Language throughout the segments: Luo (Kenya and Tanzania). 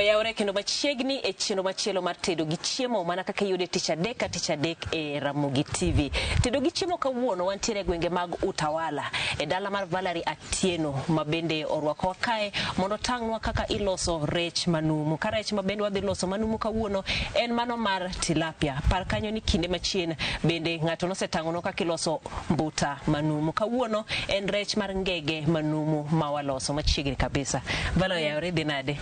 Oyawre kendo machiegni e chenro machielo mar tedo gi chiemo mana kaka yude tich adek e Ramogi TV. Tedo gi chiemo kawuono wantiere gwenge mag Utawala e dala mar Valerie Atieno ma bende orwako kae mondo tang'wa kaka iloso rech manumu. Ka rech ma bende wadhi loso manumu kawuono en mano mar tilapia. Par kanyo ni kinde machien bende ng'ato nosetang'ono kaka iloso mbuta manumu. Kawuono en rech mar ngege manumu ma waloso machiegni kabisa. Valo oyawre dhi nade?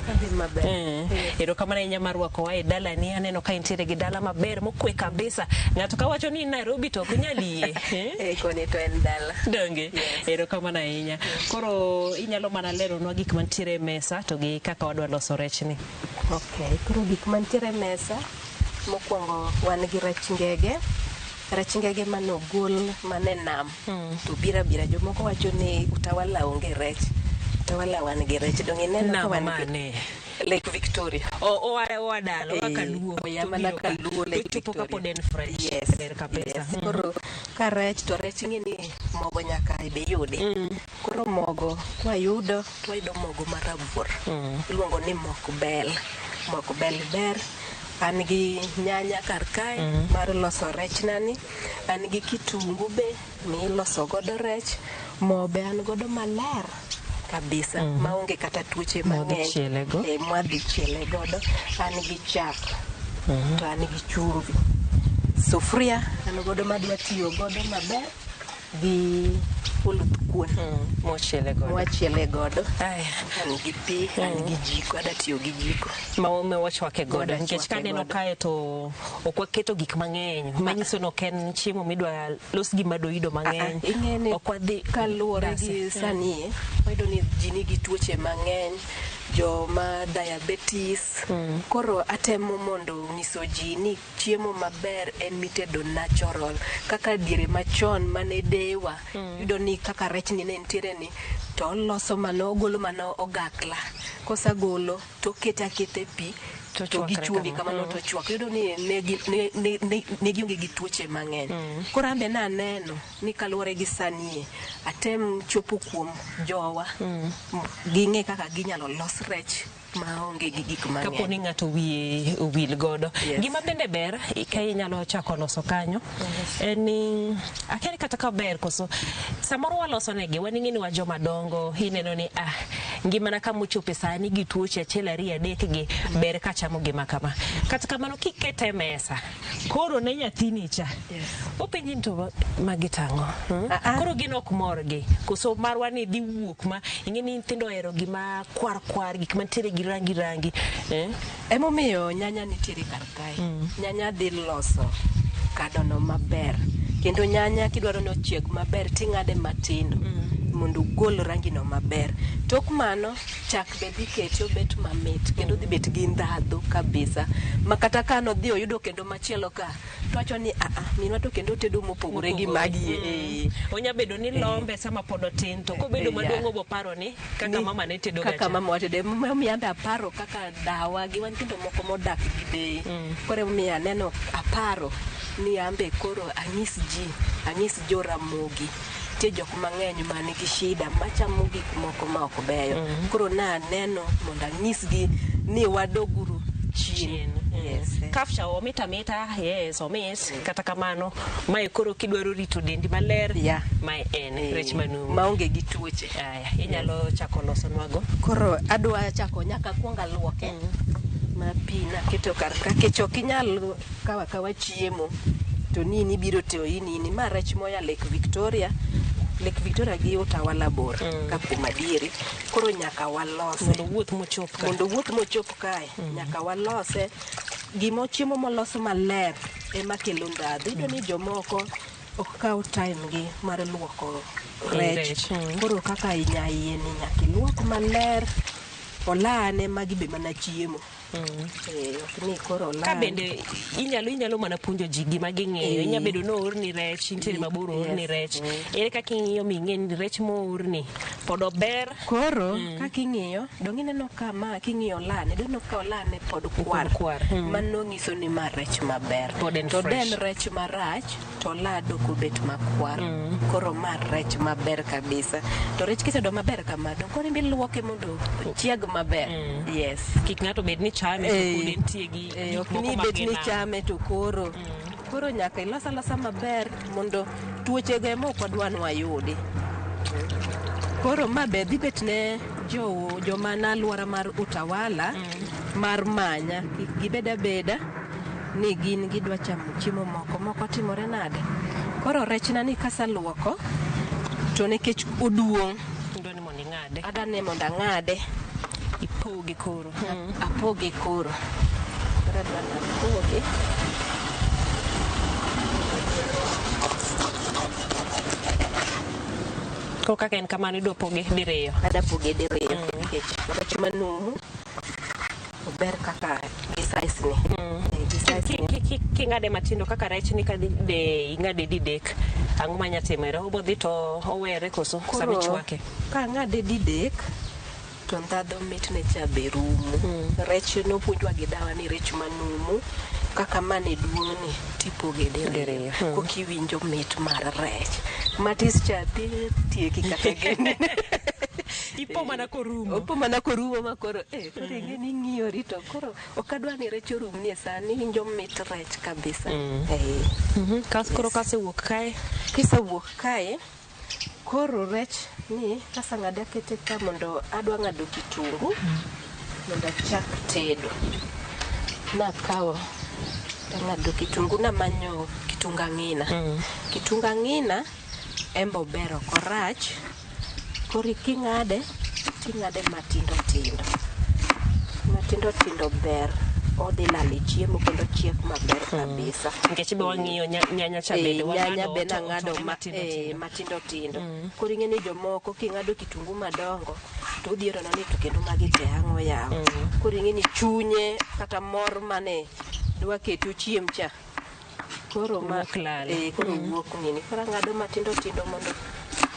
Ero kamano inya marwako wa e dala ni aneno ka intiere gi dala maber mokwe kabisa. Ng'ato kawacho ni Nairobi to ok nyal yie. Koni to en dala. Donge. Ero kamano inya. Koro inyalo mana leronwa gik mantiere e mesa to gi kaka wadwa loso rech ni. Okay, koro gik mantiere e mesa mokwongo wan gi rech ngege. Rech ngege manogol mane nam. To bira jomoko wacho ni Utawala onge rech. Utawala wan gi rech dong ineno ka wan gi Lake Victoria. Owa dalo kaka luo. Oyamana ka luo Lake Victoria. Kapo den fresh. Yes. Koro ka rech to rech ngini mogo nyaka be yude. Koro mogo wayudo mogo marabuor. Iluongo ni mok bel. Mok bel ber. An gi nyanya kar kae mar loso rech nani. An gi kitungu be miloso godo rech. Mo be an godo maler kabisa maonge kata tuoche mang'eny mwadhi chiele godo. An gi chak to an gi chumvi. Sufria an godo madwa tiyo godo maber gi oluth kuon mwachiele godo. An gi pi, an gi jiko, ada tiyo gi jiko ma wachwake godo nikech kaneno kae to ok waketo gik mang'eny manyiso no ken chiemo midwa los gi madoido mang'eny. Ok wadhi kaluwore gi sani wayudo ni ji nigi tuoche mang'eny, joma diabetes. Koro atemo mondo nyiso ji ni chiemo maber en mitedo natural kaka diere machon mane dewa yudo ni kaka rech ni ne ntiere ni to oloso mano ogolo mano ogakla, kosagolo to kete pi to gi chumbi kamano to chwak. Yudo ni ne gionge gi tuoche mang'eny. Koro ambe naneno ni kaluwore gi sanie atem chopo kuom jowa ging'e kaka ginyalo los rech maonge gi gik mang'eny. Kapo ni ng'ato wiye owil godo. Gima bende ber ka inyalo chako loso kanyo en ni akere kata ka ber koso samoro waloso negi waning'e ni wa joma dongo ineno ni ngimana ka mochope sani gi tuoche achiel ariyo adek gi ber ka chamo gima kama. Kata kamano kikete mesa koro ne nyathini cha openji ni to magi tang'o. Koro gin ok morgi koso marwa ni dhi wuok ma ing'e ni nyithindo ohero gima kwar gik mantiere gi rangi. Emomiyo nyanya nitiere kar kae. Nyanya dhi loso kadono maber. Kendo nyanya kidwaro ni ochieg maber ting'ade matindo mondo ugol rangi no maber. Tok mano chak be dhi kete obet mamit kendo dhi bet gi ndhadhu kabisa. Makata ka no dhi oyudo kendo machielo ka to wacho ni minwa to kendo tedo mopogore gi magi. Onya bedo ni lombe sama pod otin to kobedo maduong' obo paro ni kaka mama ne tedo gacha. Kaka mama watedo miambe aparo kaka dawa gi wan kendo moko modak gi deye. Koro mi aneno aparo ni ambe koro anyis jo Ramogi tie jok mang'eny man gi shida machamo gik moko ma ok beyo. Koro naneno mondo anyisgi ni wadoguru chien. Kafcha omita omit kata kamano mae koro kidwaro rito dendi maler mae en rech manumu maonge gi tuoche. Inyalo chako loso nwago. Koro adwa chako nyaka kuonga luoke ma pi na keto kar ka kechok inyal kawa chiemo to nini biro to ini ma rech moya Lake Victoria gi Utawala bor ka kuma diere. Koro nyaka walose mondo wuoth mochop kae nyaka walose gimo chiemo moloso maler ema kelo ndhadhu. Iyudo ni jomoko ok kaw time gi mar luoko rech. Koro kaka inyaiye ni nyaka iluok maler olane magi be mana chiemo. Ka bende inyalo mana puonjo ji gima ging'eyo. Inya bedo no orni rech nitiere mabor orni rech. Ere kaka ing'iyo ming'e ni rech mo orni pod ober. Koro kaka ing'iyo dong ineno kama king'iyo olane donno ka olane pod kwar. Mano nyiso ni ma rech maber. To den rech marach to lado kobet makwar. Koro ma rech maber kabisa. To rech kisedo maber kama dong koro imbi luoke mondo chieg maber. Yes. Kik ng'ato bed ni chame to pod entie gi ok ni bet ni chame to koro nyaka ilosa maber mondo tuoche ge mok wadwa ni wayudi. Koro ma be dhi bet ne joma na alwora mar Utawala mar manya, kik gibed abeda ni gin gidwa chamo chiemo moko timore nade. Koro rechna ni kasaluoko to nikech oduong' adane mondo ang'ade, ipoge koro. Apoge koro. Koro adwa apoge. Koro kaka en kamano idwa poge diriyo. Ada poge diriyo nikech rech manumu ober kaka gi size ni. King'ade matindo kaka rech ni ing'ade didek, ang'o manya timore? Obodhi to owere koso sama ichwake? Ka ng'ade didek to ndhadho mitne cha be rumo. Rech nopuonjwa gi dawa ni rech manumu kaka mane duong'ni tipoge diriyo kokiwinjo mit mar rech. Matis cha tieki kata gini. Ipo mana korumo makoro koro ing'e ni ng'iyori to koro ok adwa ni rech orumni e sani, winjo mit rech kabisa. Koro kasewuok kae, kisewuok kae koro rech ni kasang'ade akete ka mondo adwa ng'ado kitungu mondo achak tedo. Nakawo tang'ado kitungu, namanyo kitungu ang'ina. Kitungu ang'ina embo ber ok orach. Koro king'ade ting'ade matindo tindo ber, odhi lalo e chiemo kendo chiek maber kabisa. Nikech be wang'iyo nyanya cha bende nyanya be nang'ado matindo tindo. Koro ing'e ni jomoko king'ado kitungu madongo to odhiero ni to kendo magi te ang'o yawo. Koro ing'e ni chunye kata mor mane dwa keto chiem cha koro wuok nini. Koro ang'ado matindo mondo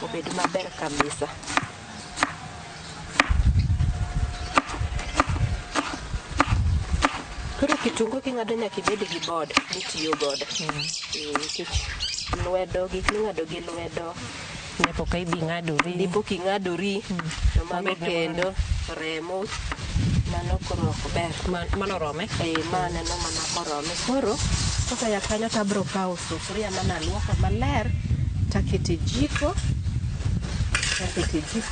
obed maber kabisa. Koro kitungu king'ado nyaka ibed gi bod mitiyo godo. Nikech lwedo, gik ming'ado gi lwedo dipo ka ing'adori to mago kendo remo mano koro ok ber. Mano rome? Maneno mana korome. Koro kosaya kanyo tabro kawo sufria manaluoko maler takete jiko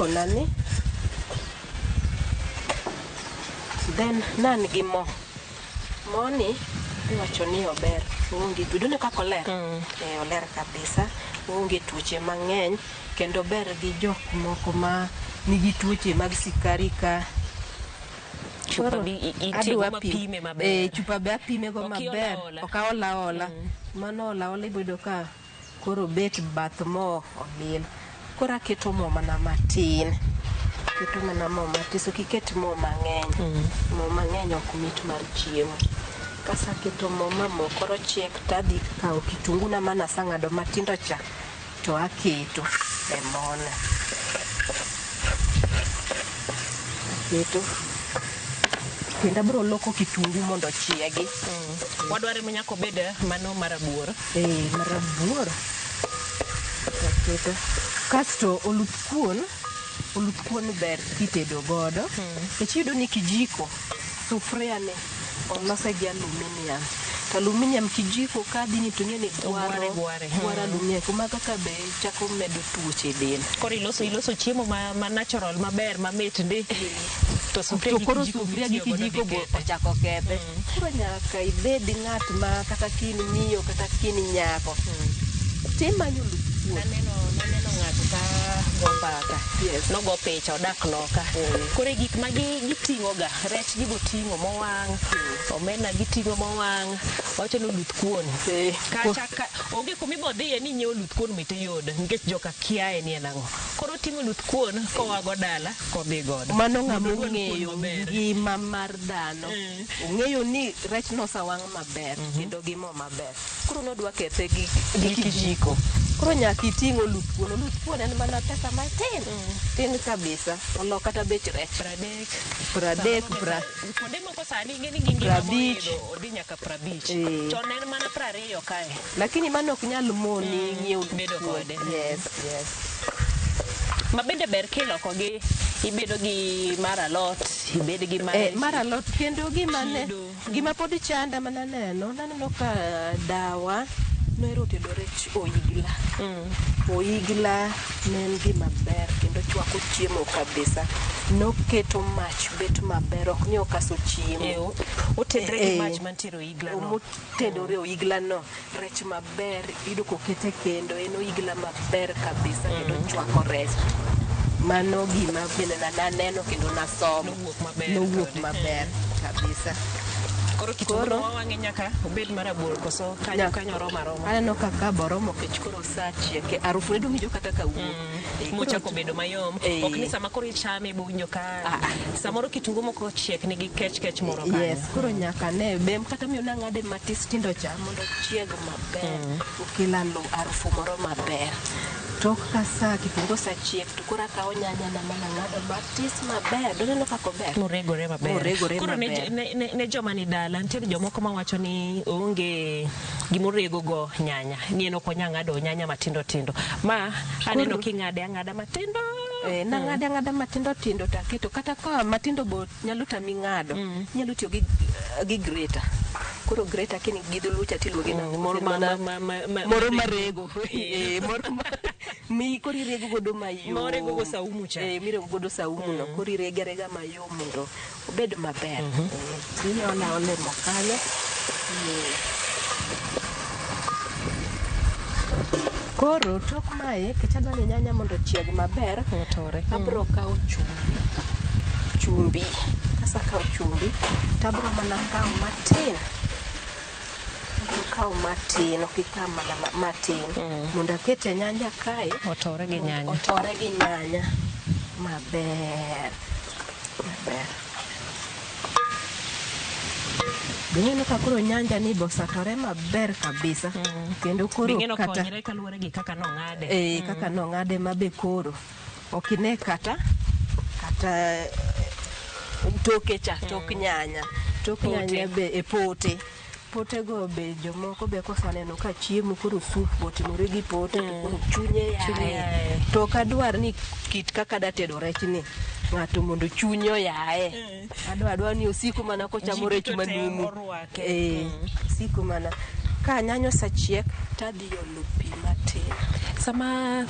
nani, then nan gi mo. Moni iwacho ni ober, onge tudone kaka oler. Oler kabisa, onge tuoche mang'eny kendo ber gi jok moko ma nigi tuoche mag sikari ka. Chupa be apime go maber, ok aola. Mano ola ibodo ka koro bet bath mo olil. Koro aketo mo mana matin. So kiket mo mang'eny. Mo mang'eny ok mit mar chiemo. Kasaketo mo koro chiek tadhi kawo kitungu na mana sang'ado matindo cha to aketo e mona. Kendo abiro loko kitungu mondo ochiegi. Wadware manyako bed mano marabuor. Marabuor. Kasto oluth kuon ber kitedo godo. Iyudo ni kijiko sufria ni olose gi aluminium. To aluminium kijiko kadhi ni to ng'eni gwaro aluminium kuma kaka be chako medo tuoche e del. Koro iloso chiemo ma natural maber mamit ndi. To sufria gi kijiko bo ochako kethe. Koro nyaka ibed ng'at ma kata kin miyo kata kin nyako. Timanyo naneno ng'ato ka go mbaka. Nogo picha odak loka. Koro gik ma giting'o ga, rech gibo ting'o mowang', omena giting'o mowang', wacho ni oluth kuon. Kacha onge kumibo dhiye ni nyiewo oluth kuon mitiyud nikech joka kiaye ni enang'o. Koro ting'o oluth kuon kowago dala kodhi godo. Mano ng'ama ong'eyo ngima mar dhano. Ong'eyo ni rech nosawang' maber kendo gi mo maber. Koro nodwa kethe gi kijiko. Koro nyaka iting'o oluth kuon. Oluth kuon en mana pesa matin. Tin kabisa. Olo kata bech rech 30. Kuonde moko sani ing'e ni ngima moidho odhi nyaka 50. To ne en mana 20 kae. Lakini mano ok nyal moni ng'iewo bedo kode. Yes. ma bende ber kiloko gi ibedo gi mar alot ibed gi mar alot kendo gima pod chanda naneno ka dawa noero tedo rech oigla ne en gima ber kendo chwako chiemo kabisa, noketo mach bet maber, ok ni okaso chiemo. Otedre gi mach mantiere oigla no. Otedore oigla no, rech maber, yudo kokete kendo, en oigla maber kabisa kendo chwako rech. Mano gima bende naneno kendo nasomo. Nowuok maber kabisa. Koro kitungu wang'e nyaka obed marabur koso kanyo roma. Aneno kaka boromo kech koro sa chieke. Arufu nedong jo kata kawuok. Mochako bedo mayom. Ok ni sama koro ichame bunyo ka. Samoro kitungu moko chiek nigi kech moro kanyo. Yes, koro nyaka ne bem kata miyo nang'ade matis tindo cha mondo chieg maber. Okilalo arufu moro maber. Tok kasa kitungu sa chiek to koro akawo nyanya na mana ng'ado matis maber. Doneno kako ber. Moregore maber. Koro ne joma ni dala nitiere jomoko mawacho ni onge gimorego go nyanya, ni en ok onya ng'ado nyanya matindo tindo. Ma aneno king'ade ang'ada matindo. Nang'ade matindo tindo taketo kata ka matindo bo nyalo tami ng'ado. Nyalo tiyo gi grater. Koro grater kini gi dholucha tiluoge na moro marego. Mi kori rego godo mayom. Morego go saumu cha. Mirego godo saumu no. Kori rega mayom mondo obed maber. Tini ona ole mokale. Koro tok mae kichadwa ni nyanya mondo chieg maber. Abro kawo chumbi. Kasa kawo chumbi, tabro mana kawo matin. Kawo matin, okikaw mana matin. Mondo akete nyanya kae. Otore gi nyanya. Maber. Bing'eno ka koro nyanja ni bosatore maber kabisa. Kendo koro bing'eno konyre kaluwore gi kaka nong'ade. Kaka nong'ade mabe koro. Okine kata toke cha, tok nyanya. Tok nyanya be e pote. Pote go be jomoko be kosaneno ka chiemo koro sup otimore gi pote to koro chunye yae. To kadwar ni kit kaka datedo rech ni ng'ato mondo chunyo yae. Adwa ni osiko mana kochamo rech manumu. Osiko mana. Ka nyanya osechiek tadhi olo pi matin. Sama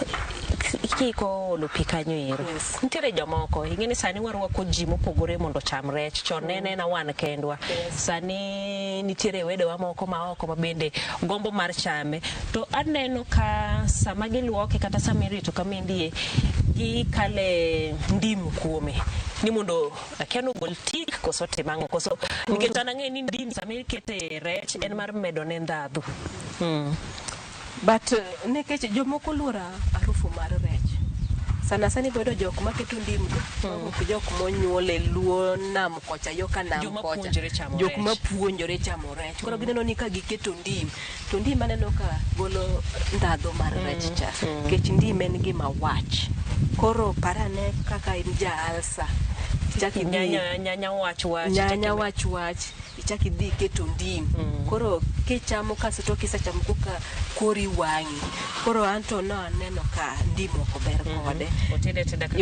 kiko olo pi kanyo ero. Nitiere jomoko ing'eni sani warwako ji mopogore mondo cham rech. Chon ne na wan kendwa. Sani nitiere wedewa moko ma oko ma bende gombo mar chame. To aneno ka sama giluoke kata sama irito kamindie gikale ndim kuome. Ni mondo akia no gol tik koso timang'o koso nikech an ang'e ni ndim sama ikete rech en mar medo ne ndhadhu. But nekech jomoko luora arufu mar rech. Sana bodo jok maketo ndim go. Jok monyuole luo nam kocha yoka nam kocha. Jok mapuonjore chamo rech. Koro gineno ni ka giketo ndim. To ndim aneno ka golo ndhadhu mar rech cha. Kech ndim en gima wach. Koro parane kaka in ja alsa. Nyanya wach. Ichaki dhi keto ndim. Koro kichamo kaso to kisechamo ka kori wangi. Koro anto no aneno ka ndim ok ber kode.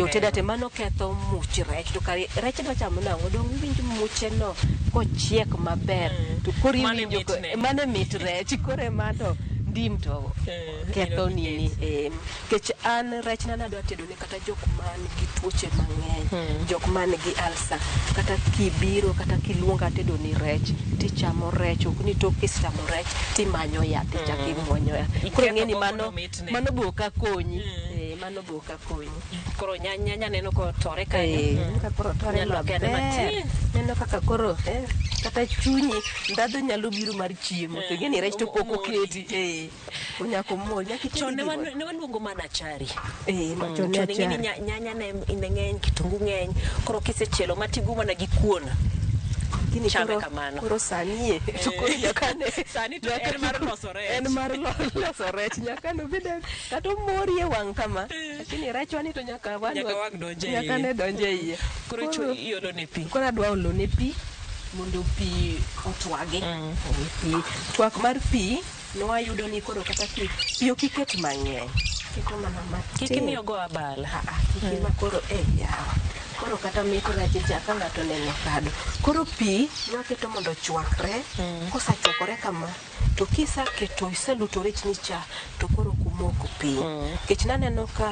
Otedate mano ketho much rech. To kare rech dwa chamo nang'o dong winjo muche no kochiek maber. To kori winjo mano mit rech. Kore mato ndim to ketho nini. Kech an rech na nadwa tedo ne kata jok man gi tuoche mang'eny. Jok man gi alsa. Kata kibiro kata kiluonga tedo ni rech. Tichamo rech. Ok ni tok kisamo rech. Timanyo yath. Tichaki muonyo yath. Koro ng'eni mano boka konyi. Mano boka konyi. Koro nyanya neno ko tore kanyo. Koro tore maber. Neno kaka koro kata chunyi ndadho nyalo biro mar chiemo. To ng'eni rech to pok oketi. Unyako muol chon ne waluongo mana chari. Chon nyanya ne ng'eny, kitungu ng'eny. Koro kisechielo matigu mana gi kuon. Chame kamano. Koro sanie. To koro nyakane. Sani to en mar loso rech. En mar loso rech. Nyakane bende kata morie wang' kama. Lakini rech wani to nyaka wang donje. Nyakane donje iye. Koro iolo ne pi. Koro adwa olo ne pi mondo pi otwagi. Twak mar pi no ayudo ni koro kata pi ok iket mang'eny. Keto mana matin. Kiki miyo go abala. Kiki makoro yawa. Koro kata mito rech cha ka ng'ato neno kado. Koro pi waketo mondo chwakre. Kosachwakore kama to kisa keto iseluto rech ni cha to koro kumoko pi. Kech naneno ka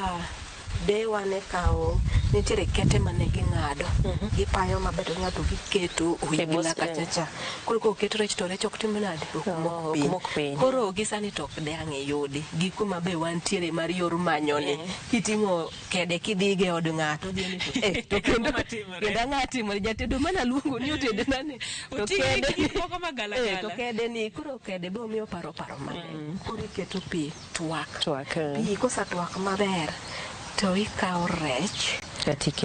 dewa ne kao nitiere kete mane ging'ado gipayo maber ng'ato giketo oyigla kachacha koro koketo rech to rech ok tim nade ok piny koro gisani to ok dang' yudi giko mabe wantiere mar yor manyoni kiting'o kede kidhige od ng'ato to kendo ng'atimore jatedo mana luongo ni otede nane to kede ni koro kede bo miyo paro mang'eny koro iketo pi twak pi kosatwak maber to ikawo rech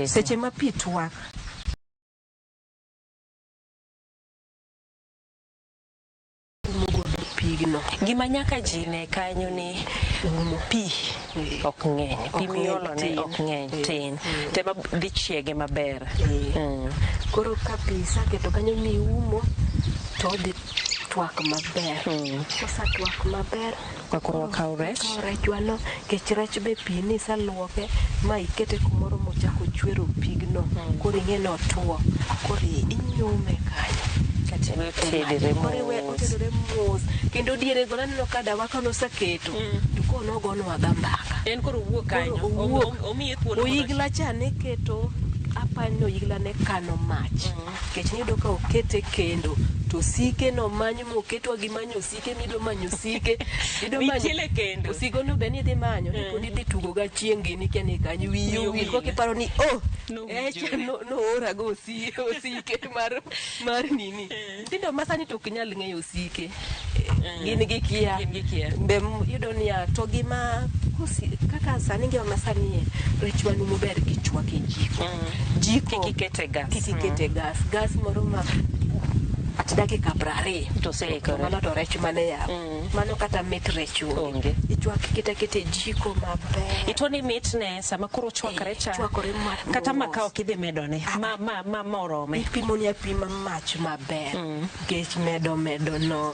seche ma pi twak pigno gima nyaka ji ne kanyo ni pi ok ng'eny pi miolone ok ng'eny tin tema dhi chiege maber koro ka pi saketo kanyo miumo to dhi twak maber kosatwak maber koro kawo rech wano kech rech be pi ni saluoke ma ikete kumoro mochako chwero pigno koro ing'e no tuo koro inyume kanyo otedore mos kendo diere go naneno ka dawa kanosaketo to kono gonwa ga mbaka en koro wuok kanyo omiye thuolo oyigla cha ne keto apani oyigla ne kano mach kech niyudo ka okete kendo to sike no manyo moketo gi manyo sike mido manyo sike ido manyo kendo osigo no be ni dhi manyo ni kodi dhi tugo ga chienge ni kene kanyo wiyo wil ko kiparo ni no ora go osike mar nini tindo masani to kinyal ng'eyo sike gin gi kia be yudo ni to gima kaka sani ngima masani rech wanumo ber kichwake jiko kikikete gas moro ma ati dakika 20 to seikore mano to rech mane ya mano kata mit rech onge ichwak kete jiko maber itoni mitne sama koro chwakre cha kata makao kidhi medone ma morome ipimoni apima mach maber kech medo no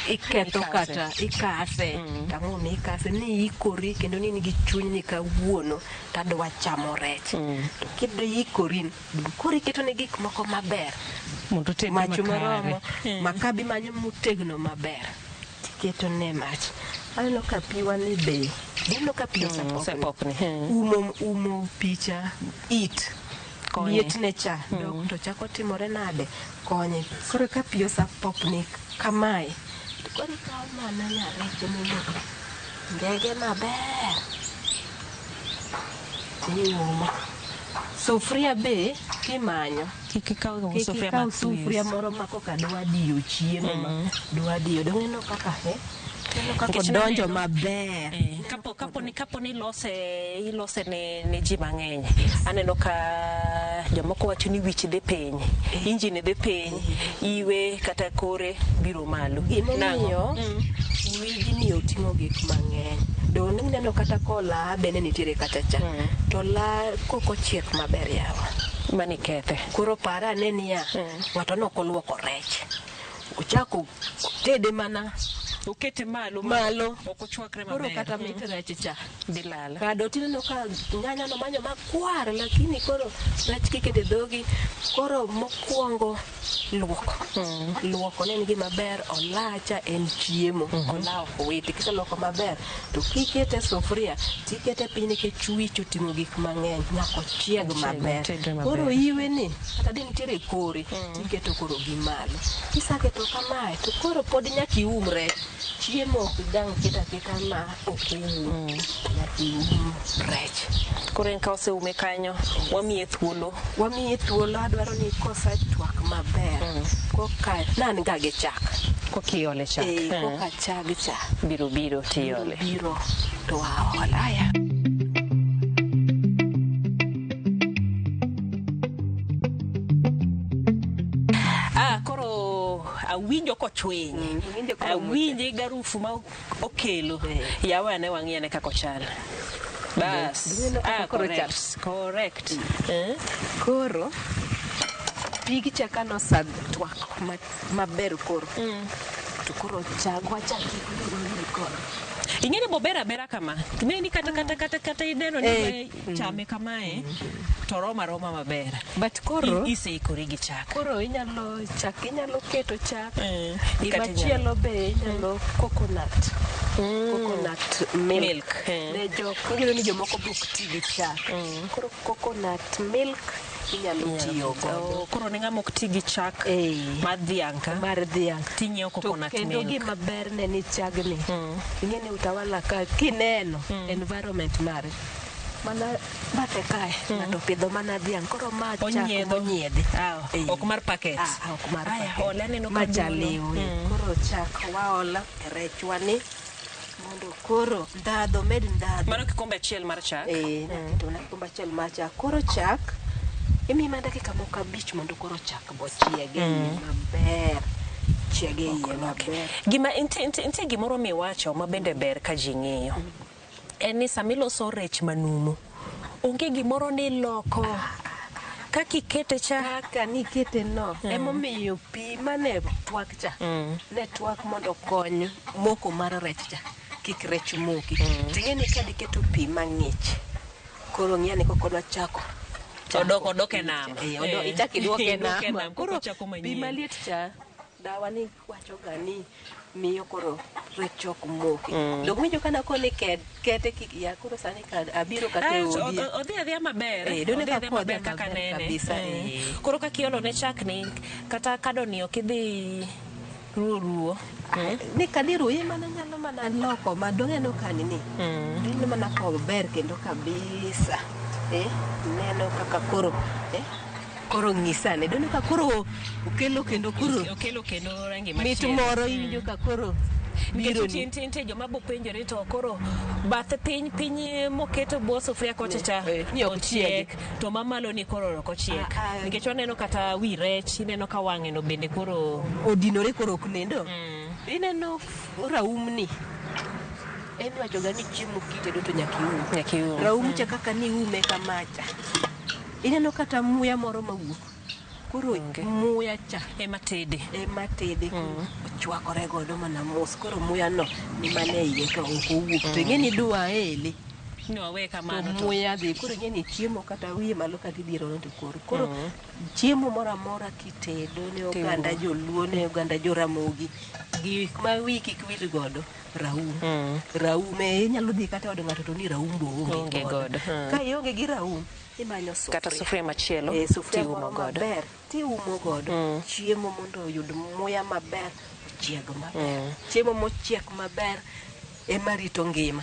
iketho kata ikase tang'oni ikase ni ikori kendo ni nigi chuny ni kawuono tadwa chamo rech to kidhi ikori koro iketo ne gik moko maber mondo tedi moromo makabi manyo mutegno maber keto ne mach aneno ka piwa ni be neno ka pi osepopni umo picha liet ne cha dok to chako timore nade konye koro ka pi osepopni kamae koro ikawo mana nyareche momo ndege maber tiumo sufria be kimanyo kikikaw sufria moro ma koka dwa diyo chiemo dwa diyo dong'eno kaka donjo maber kapo ni ilose ne ji mang'eny aneno ka jomoko wacho ni wich dhi piny injini dhi piny iwe kata kore biro malo gimomiyo wijni oting'o gik mang'eny dong' neno kata kola bende nitiere kacha cha to la kokochiek maber yawa mani kethe koro para ne niya ng'ato nokoluoko rech ochako tede mana ukete malo ok ochwakre maber koro kata mit rech cha dhi lala kado tineno ka nyanya no manyo makwar lakini koro rech kikete dhogi koro mokwongo luoko ne nigi maber olacha en chiemo ola ok witi kiseluoko maber to kikete sufria tikete piny nikech wich oting'o gik mang'eny nyaka ochieg maber koro iwe ni kata di nitiere kore tiketo koro gi malo kisaketo kamae to koro pod nyaka ium rech chiemo ok dang' keta ma ok ium nyaka ium rech koro en ka oseume kanyo wamiye thuolo adwaro ni kosa chwak maber koka nan ga gi chak kokiole chak koka chag cha biro tiole biro to aolaya koro awinjo kochwiny awinje garufu ma okelo yawa ane wang'iane kako chal bas correct koro pigi cha kano twak maber koro to koro chagwa cha ing'eni bobera bera kama ng'eni kata ineno ni chame kamae to roma maber but koro iseikori gi chak koro inyalo keto chak machielo be inyalo coconut milk ne iyudo ni jomoko bok ti gi chak koro coconut milk inyalo tiyo godo koro ne ng'ama ok ti gi chak mar dhiang' tinyiewo coconut milk kendo gima ber ne ni chagni ing'eni Utawala ka kineno environment mare mana bathe kae ng'ato pidho mana dhiang' koro ma chak monyiedhi ok mar packet ok mar packet machaliw koro chak waolo e rechwani mondo koro med ndhadho mano kikombe achiel mar chak naketona kikombe achiel mar chak koro chak imi mana dakika moko 5 mondo koro chak bochiege maber chiege iye maber gima intie gimoro miwacho ma bende ber ka ji ng'eyo en ni samiloso rech manumu onge gimoro ni loko kaka ikete cha kaka nikete no emomiyo pi mane twak cha ne twak mondo kony moko mar rech cha kik rech moki ting'eni ka diketo pi mang'ich koro ng'iyani kokodwa chako odok e nam ichak iduoke nam koro pi maliet cha dawa ni wacho ga ni miyo koro rech ok moki dog winjo kana koni kete ya koro sani ka abiro kate odi odhi adhiya maber odhi maber kaka nene kabisa koro kaka iolo ne chak ni kata kado ni ok idhi ruo ni kadiru mana nyalo mana loko madong eno kanini dino mana kober kendo kabisa neno kaka koro ng'isane dono ka koro okelo kendo rangi mit moro injo ka koro biro ni tinte joma bo penjore to koro bathe piny moketo bwo sufria kocha cha ochiek to mamalo ni koro ok ochiek nikech waneno kata wi rech ineno ka wang'e no bende koro odinore koro ok nendo ineno raum ni en wacho ga ni chiemo kitedo to nyaki um raum cha kaka ni ume kamacha ineno kata muya moro mawuok koro muya cha ema tede ochwakore godo mana mos koro muya no ni mane iye ka ok owuok to ing'eni dwa ele wawe kamano to muya dhi koro ing'eni chiemo kata wiye malo kata idhiero no to koro chiemo moro amora kitedo ne oganda joluo ne oganda joramogi gik ma wi kik wil godo raum inyalo dhi kata od ng'ato to ni raum bo onge godo ka ionge gi raum imanyo kata sufria machielo tiumo godo chiemo mondo oyud muya maber ochieg maber chiemo mochiek maber ema rito ngima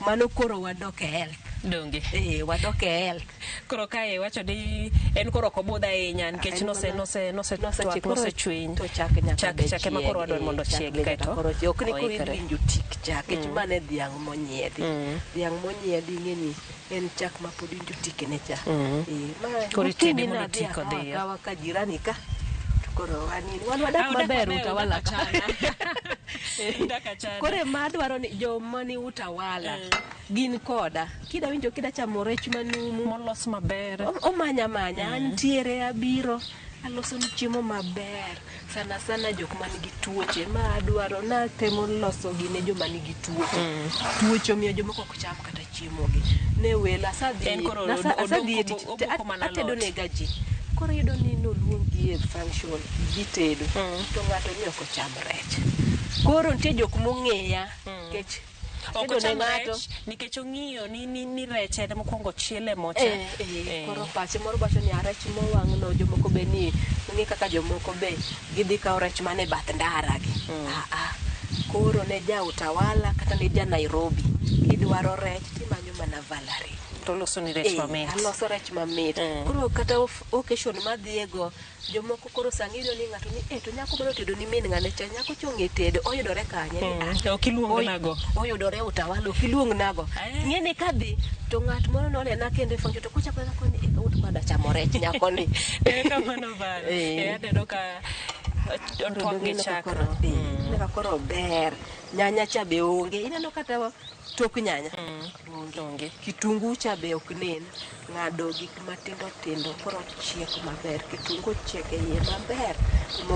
mano koro wadoke health donge wadoke health koro kae wacho ni en koro ok obudh ahinya nikech nosechwiny to chak ema koro wadwaro mondo chiegi kaeto ok ni koro iwinjo tik chak kech mane dhiang' monyiedhi ng'eni en chak ma pod winjo tikene cha koro itede mondo tik odhiyo kawa ka jirani ka koro wan wadak maber Utawala kore ma dwaro ni joma ni Utawala gin koda kida winjo kida chamo rech manumu molos maber omanya antiere abiro aloso ni chiemo maber sana jok man gi tuoche ma dwaro na temo loso gi ne joma nigi tuoche omiyo jomoko ok cham kata chiemo gi ne wela asadhi atedo ne gaji koro yudo ni noluongi e function gitedo to ng'ato ni ok ocham rech koro nitie jok mong'eya kech ok ocham rech nikech ong'iyo ni rech en mokwongo chiele mocha koro pache moro bacho ni rech mowang' no jomoko be ni ong'e kaka jomoko be gidhi kawo rech mane bath ndara gi koro ne ja Utawala kata ne ja Nairobi kidwaro rech timanyo mana Valerie to loso ni rech mamit aloso rech mamit koro kata occasion madhiego jomoko koro sang'ido ni ng'ato ni to nyako biro tedo ni min ng'ane cha nyako chong'e tedo oyudore kanye ok iluong nago oyudore Utawala ok iluong nago ng'eni kadhi to ng'at moro nolena kendo fonjo to kucha kwa koni ut kwada chamo rech nyako ni kamano bana aneno ka otwak gi chak. Ka koro ber. Nyanya cha be onge. Ineno kata tok nyanya. Onge. Kitungu cha be ok nen. Ng'ado gik matindo tindo koro chiek maber. Kitungu chiek e iye maber.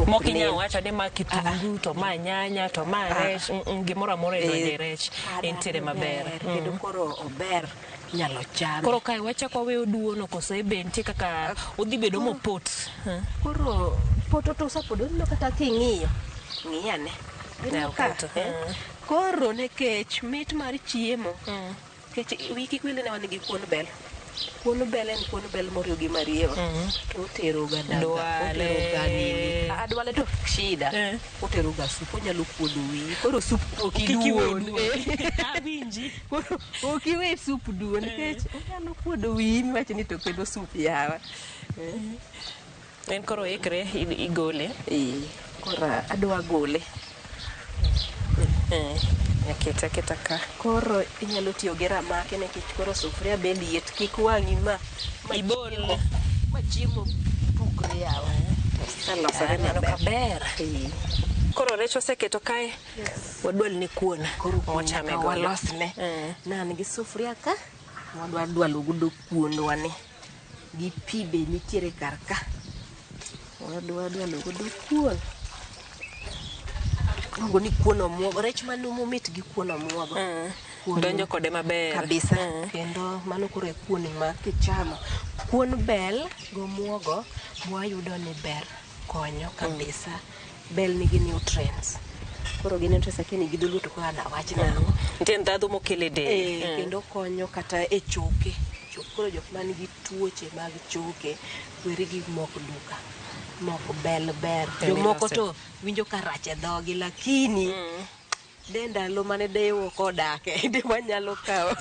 Mok inyalo wacho ni ma kitungu to ma nyanya to ma rech. Gimoro amora idonje rech. Entiere maber. Kendo koro ober. Nyalo cham. Koro kae wachako weyo duono koso be nitie kaka odhi bedo mopot. Koro poto to sapod oneno kata king'iyo. Ng'iyane. Koro nekech mit mar chiemo. Kech wiki kwile ne wan gi kuon bel. Kuon bel en kuon bel moriw gi mariewa. Otero ga daga. Otero ga nini. Adwale to shida. Otero ga sup. Onyalo kuodo wi. Koro sup ok iduon. Awinji. Koro ok iwe sup duon. Kech onyalo kuodo wi miwacho ni to kendo sup yawa. En koro ikre igole. Koro adwa gole. Aketa ka. Koro inyalo tiyo gi ramaki nikech koro sufria be liet kik wang'i ma ibol ma chiemo pukre yawa. Salosore maber. Koro rech oseketo kae. Wadwal ni kuon. Koro wachame go. Walosne. Nan gi sufria ka. Wadwa dwalo godo kuondwa ni. Gi pi be nitiere kar ka. Wadwa dwalo godo kuon. Ngo ni kuon omuogo. Rech manumu mit gi kuon omuogo. Donjo kode maber. Kabisa. Kendo mano koro e kuon ma kichamo. Kuon bel gomuogo mwayudo ni ber. Konyo kabisa. Bel nigi nutrients. Koro gi nutrients akini gi dhulu to koro adawach nango. Ntie ndhadhu mokele del. Kendo konyo kata e choke. Koro jok man gi tuoche mag choke weri gi mok duka. Moko bel ber. Jomoko to winjo ka rach e dhogi lakini de ndalo mane dewo kodake de wanyalo kawo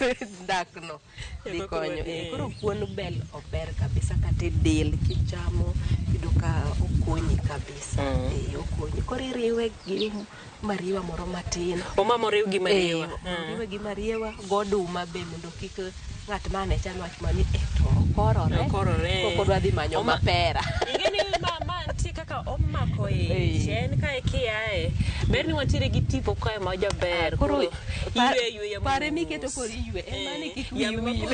ndakno dhi konyo. Koro kuon bel ober kabisa kata del kichamo yudo ka okonyi kabisa. Okonyi. Koro iriwe gi mariwa moro matin. Moriw gi mariwa. Iriwe gi mariwa goduma be mondo kik ng'at mane chano wach mani to korore. Koko dwa dhi manyo mapera. Ingeni mama ntie kaka omako chen kae kiae. Ber ni wantiere gi tipo kae ma jaber. Koro yue pare miketo koro yue. Mani kik wiyi.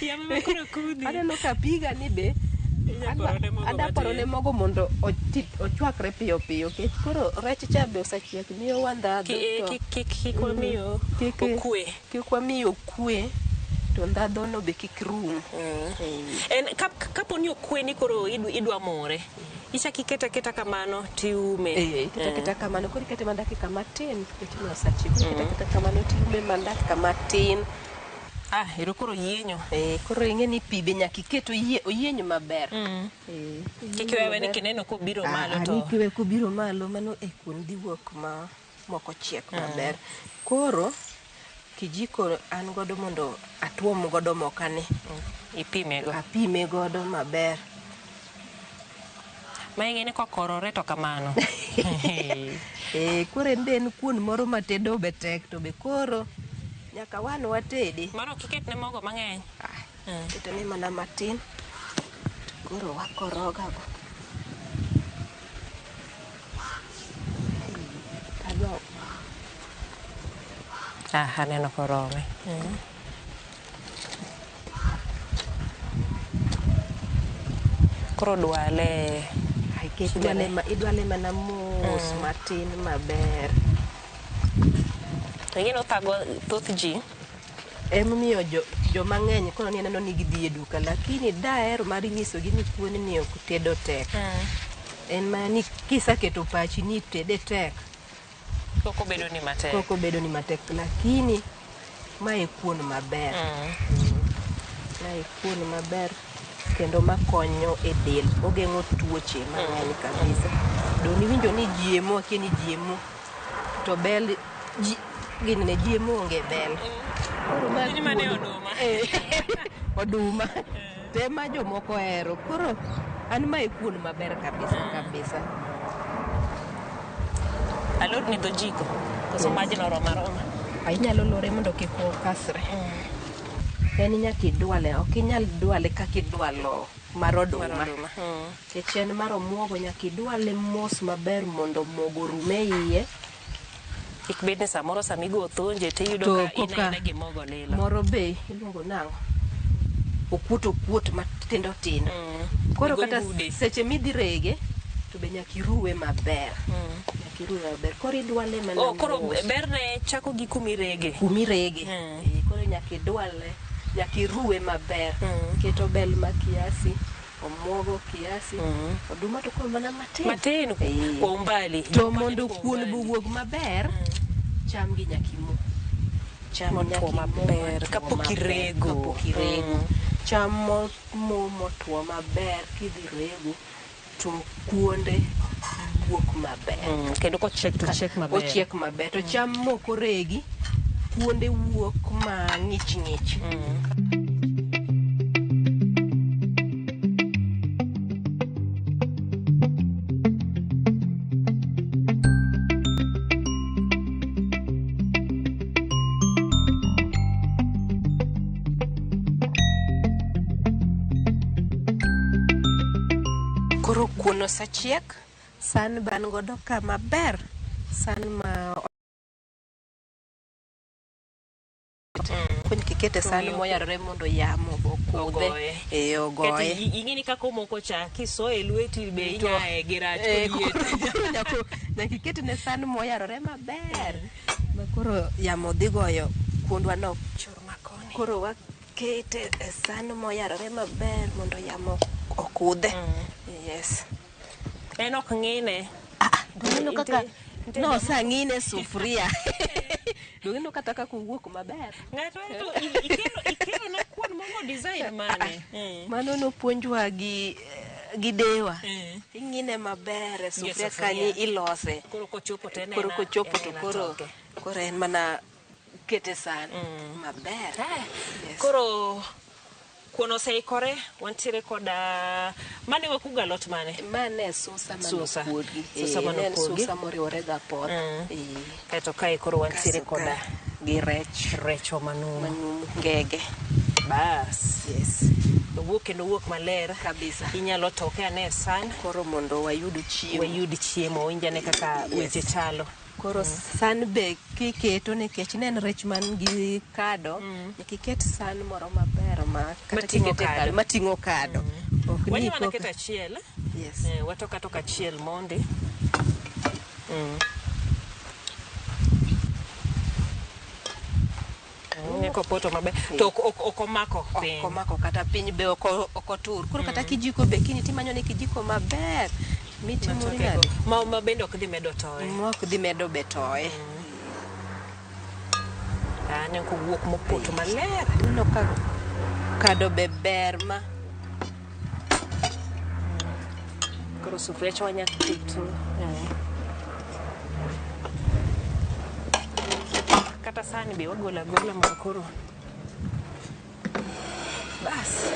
Yama koro kudi. Aneno ka piga ni be ada paro ne mogo mondo ochwakre piyo piyo kech koro rech cha be osachiek miyo wandadho kik wamiyo okwe. Kik wamiyo okwe to ndadho no be kik rum. En kaponi okwe ni koro idwa more. Ichaki keta kamano tiume. Keta kamano koro ikete mandakika matin kech no osachiek. Keta kamano tiume mandakika matin. Ero koro yienyo. Koro ing'eni pi be nyaka iketo oyienyo maber. Kik wewe ni kineno kobiro malo to. Kiwe kobiro malo mano kuon dhi wuok ma moko chiek maber. Koro kijiko an godo mondo atuom godo mokani. Apime godo maber. Ma ing'eni kokorore to kamano. Koro en kuon moro matedo be tek to be koro nyaka wan watedi. Mano kiketne mogo mang'eny. Ketone mana matin. Koro wakoroga go. Aneno korome. Koro dwale. Idwale mana mos matin maber. Ing'eni othago thoth ji. Emomiyo joma ng'eny koro ni neno ni gidhi e duka lakini daher mar nyisogi ni kuon ni ok tedo tek. En mana ni kisaketo pachi ni tede tek. Koko bedo ni matek lakini mae kuon maber. Mae kuon maber kendo makonyo e del. Ogeng'o tuoche mang'eny kabisa. Doni winjo ni jiemo akini jiemo to bel gini ne jiemo onge bel. Koro mane oduma. Oduma. Tema jomoko hero. Koro an mae kuon maber kabisa. Alot ni dho jiko. Koso majno roma. Inyalo lore mondo kik okasre. en nyaka idwale, ok inyal dwale kaka idwalo mar oduma. Kech en mar omuogo nyaka idwale mos maber mondo omuogo orum e iye. Ik bed ni samoro samigo thonje tiyudo ka ina gi mogo lilo. Moro be iluongo nang'o? Okuot matindo tindo. Koro kata seche midhi rege to be nyaka iruwe maber. Nyaka iruwe maber. Koro idwale mana. Koro berne chako gi kumirege. Kumirege. Koro nyaka idwale, nyaka iruwe maber. Keto bel ma kiasi, omuogo kiasi, oduma to koro mana matin. Matin kwa umbali. To mondo kuon buwuog maber, cham gi nyaka imo. Cham motwo maber kapok irego. Cham motwo maber kidhi rego to kuonde wuok maber. Kendo kochiek to chiek maber. Ochiek maber. To cham moko regi kuonde wuok ma ng'ich ng'ich. Koro kuon osechiek, san ban godo ka maber, san ma kuny kikete san moyarore mondo yamo okudhe ogoye. Ing'eni kako moko cha kisoe lweti be inyae gi rach nyaka iketne san moyarore maber ma koro yamo dhi goyo kuondwa no chor makoni. Koro wakete e san moyarore maber mondo yamo okudhe. Yes. En ok ng'ine. Doneno kaka nosang'ine sufria. Doneno kata kaka owuok maber. Ng'ato ikelo na kuon mongo design mane. Mano nopuonjwa gi dewa. Ing'ine maber e sufria kanyo ilose. Koro kochopo to koro kochopo to koro en mana kete san maber. Koro kuon oseikore, wantiere koda mane wakuga lot mane? Mane susa manokuogi. Susa moriwore gapoth. Kaito kae koro wantiere koda gi rech manumu ngege. Bas. Yes. Owuok kendo owuok maler kabisa. Inyalo toke ane san koro mondo wayud chiemo winjane kaka weche chalo. Koro san be kiketo nikech nen rech man gi kado, nyaka iket san moro maber ma mating'o kado. Wanya mana keta achiel. Yes. Watoka toka achiel mondi. Neko poto maber. To okomako piny. Okomako kata piny be okotur. Koro kata kijiko be kini timanyo ne kijiko maber. Mitimori nade? Ma bende ok dhi medo toye. Ok dhi medo betoye. Ne kowuok mopoto maler. Neno ka kado be ber ma. Koro sufria chwanya keto. Kata sani be wagola ma koro. Bas.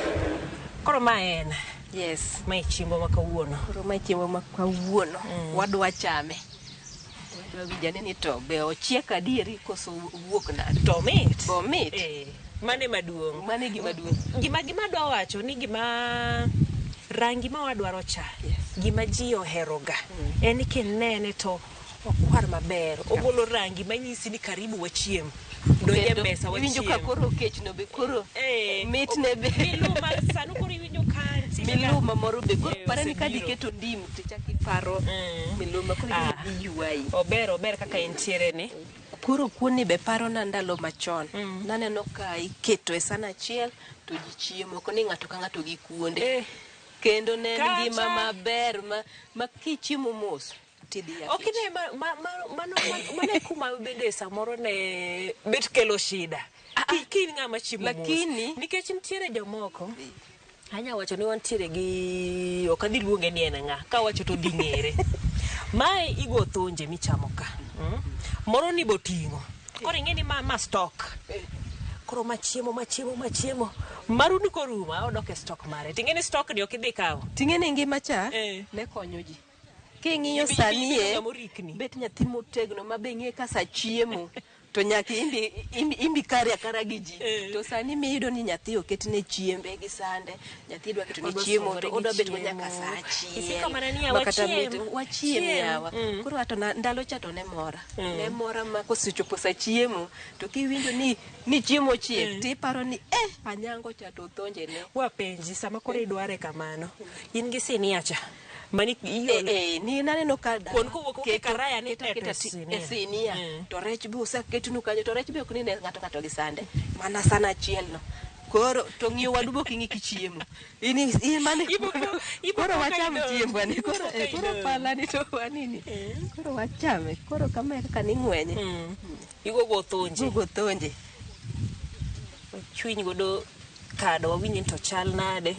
Koro ma en. Yes. Mai chiembo ma kawuono. Koro mai chiembo ma kawuono. Wadwa chame. Wadwa ni to be ochiek adieri koso wuok nade. To mit. Bo mit. Mane maduong'. Mane gima duong'. Gima dwa wacho ni gima rangi ma wadwaro cha. Gima ji oheroga. En kinene to okwar maber. Ogolo rangi manyisi ni karibu wachiem. Donje mesa wachiem. Winjo ka koro kech no be koro mit ne be. Miluma sanu koro winjo kanti. Miluma moro be koro pare ni kadi keto ndim tichaki paro. Miluma koro yuai. Ober kaka entiere ni. Koro kuoni be paro na ndalo machon. Naneno ka iketo e sana achiel to ji chiemo ko ni ng'ato ka ng'ato gi kuonde. Kendo ne ngima maber ma kichiemo mos. Okine mano kuma bende samoro ne bet kelo shida. Kin ng'ama chiemo lakini nikech nitiere jomoko anya wacho ni wantiere gi ok adhi luonge ni en ng'a ka wacho to dhi ng'ere. Mae igo thonje michamo ka. Moro ni boting'o. Koro ing'eni ma stock. Koro machiemo maru ni koruma odok e stock mare. Ting'eni stock ni ok idhi kawo. Ting'eni ngima cha ne konyo ji. King'iyo sani bet nyathi motegno ma be ng'e kasa chiemo to nyaki imbi kari akara gi ji to sani miyudo ni nyathi oketne chiembe gi sande nyathi dwa keto ni chiemo to odo bet nyaka saa achiel makata wachiem yawa koro ato ndalo cha to ne mora ma kosechopo sa chiemo to kiwinjo ni chiemo chiek tiparo ni anyango cha to thonje ne wapenji sama koro idware kamano in gi siniacha mani ni naneno ka ke karaya ni sinia to rech bi useketnu kanyo to rech bi ok ni ng'ato gi sande mana sana achiel no koro to ng'iyo wadubo kingi kichiemo in mane koro wacham chiembo ni koro pala ni to wanini koro wachame koro kama kaka ni ng'wenye igogo thonje chwiny godo kado wawinji to chal nade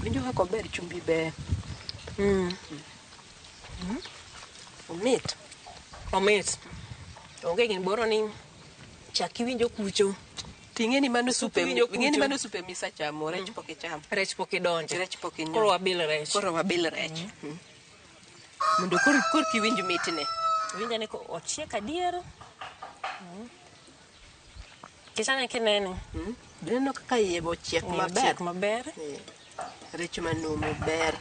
winjo kako ber chumbi ber omit onge gin boro ni chak iwinjo kucho ting'eni mano supe misa chamo rech pok ichamo rech pok idonje rech pok inyo koro wabil rech mondo kor kiwinj mitne winja ne ko ochiek adier kisane kinene neno kaka iye bochiek maber rech manumu ber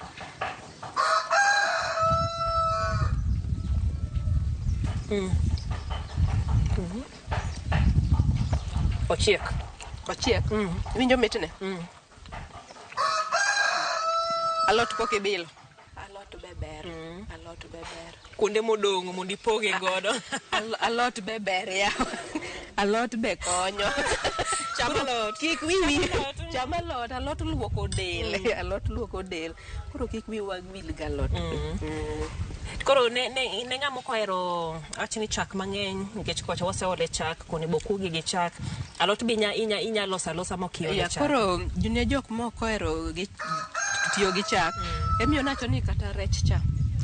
ochiek winjo mitne alot pok ibilo alot be ber kuonde modong' mondo ipoge godo alot be ber yawa alot be konyo kik wiwi cham alot luoko del koro kik wi wag wil galot koro ne ng'ama kohero achni chak mang'eny nikech kocha waseole chak koni bokugi gi chak alot bi inya losa mokiole chak koro junia jok moko ohero tiyo gi chak emiyo nacho ni kata rech cha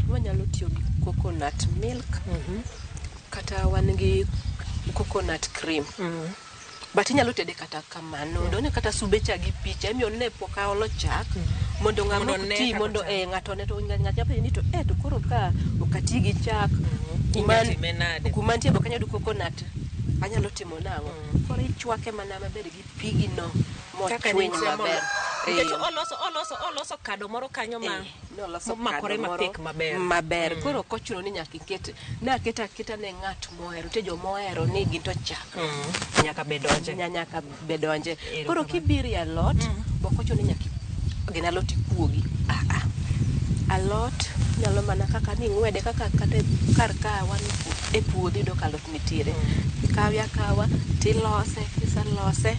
wanyalo tiyo gi coconut milk kata wan gi coconut cream but inyalo tede kata kamano done kata sube cha gi picha emiyo ne pok aolo chak mondo ng'amo ti mondo ng'ato ne to ng'ato ni to koro ka okati gi chak kumantie bo kanyo du coconut anyalo timo nang'o koro ichwake mana maber gi pigi no mochwiny maber oloso kado moro kanyo makore mapik maber koro kochuno ni nyaka iket naketa ne ng'at mohero te jomohero ni ginto chak nyaka bedonje koro kibiri alot bokochuno ni nyaka gin alot ikuogi alot nyalo mana kaka ni ng'wede kaka kata kar kawan e puodho do kalot nitiere ikawi akawa tilose kisalose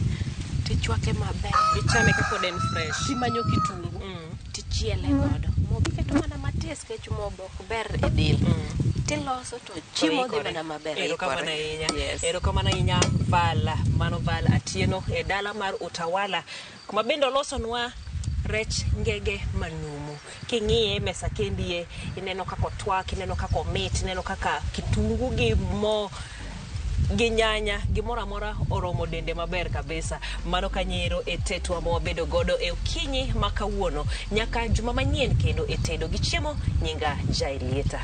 tichwake maber ichame kako den fresh timanyo kitungu tichiele godo mobi keto mana matis kech mobok ber e del tiloso to chiemo dhi mana maber erokamano ahinya Vala Atieno e dala mar Utawala kuma bende olosonwa rech ngege manumu king'iye mesa kendie ineno kako twak ineno kako mit ineno kaka kitungu gi mo gi nyanya gimoro amora oromo dende maber kabisa mano kanyero e tetwa mawabedo godo e okinyi makawuono nyaka juma manyien kendo e tedo gi chiemo nyinga Jailieta.